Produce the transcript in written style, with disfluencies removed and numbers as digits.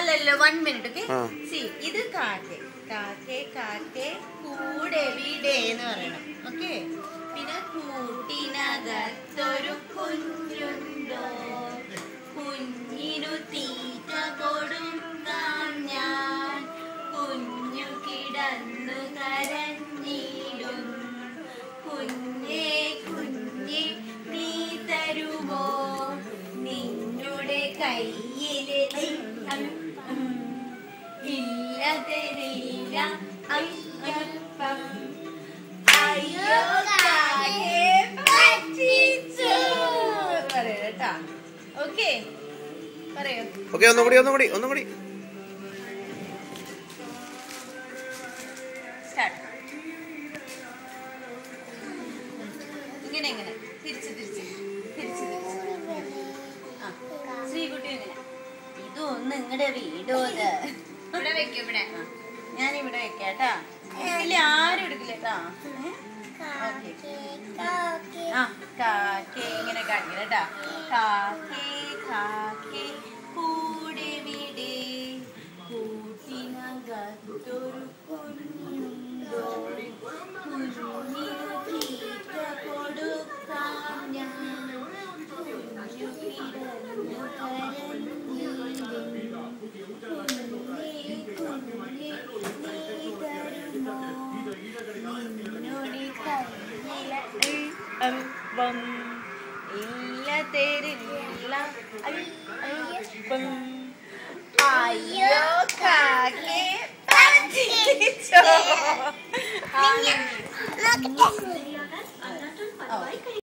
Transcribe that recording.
അല്ലല്ലോ 1 minute. Okay, see, ഇത് കാക്കേ കാക്കേ കാക്കേ കൂടെവിടെ എന്ന് പറയണം. ഓക്കെ, പിന്നെ കൂട്ടിനകത്തൊരു കുഞ്ഞുണ്ടോ, കുഞ്ഞിനു തീറ്റ കൊടുക്കാം ഞാൻ, കുഞ്ഞു കിടന്നു കരഞ്ഞിടും, കുഞ്ഞേ കുഞ്ഞേ നീ തരുമോ നിന്നുടെ കയ്യിലെ ഇല്ല തരില്ല അയ്യപ്പം, അയ്യോ കാക്കേ പറ്റിച്ചു പറയട്ടാ. ഓക്കെ, പറയൂ. ഓക്കെ, ഒന്നുകൂടി സ്റ്റാർട്ട്. ഇങ്ങനെ തിരിച്ച് ശ്രീകുട്ടി ഇങ്ങനെ. ഇതൊന്നും നിങ്ങളുടെ വീടോ? ഇവിടെ വെക്കും. ഇവിടെ ഞാനിവിടെ വെക്കാട്ടാ. ഇതില് ആരും എടുക്കില്ലേട്ടാ. കാക്കേ ഇങ്ങനെ കാണിക്കണേട്ടാ. കാക്കേ കാക്കേ കൂടെ വിടെ, കൂട്ടിനകത്തൊരു കുഞ്ഞുണ്ടോ, കുഞ്ഞിനു തീറ്റ കൊടുക്കാം ഞാൻ, കുഞ്ഞു കിടന്നു കരഞ്ഞിടും, കുഞ്ഞേ കുഞ്ഞേ നീ തരുമോ നിന്നോട് കയ്യിലെ അല്പം, ഇല്ല തരില്ല അയ്യപ്പം, അയ്യോ കാക്കേ പറ്റിച്ചോ.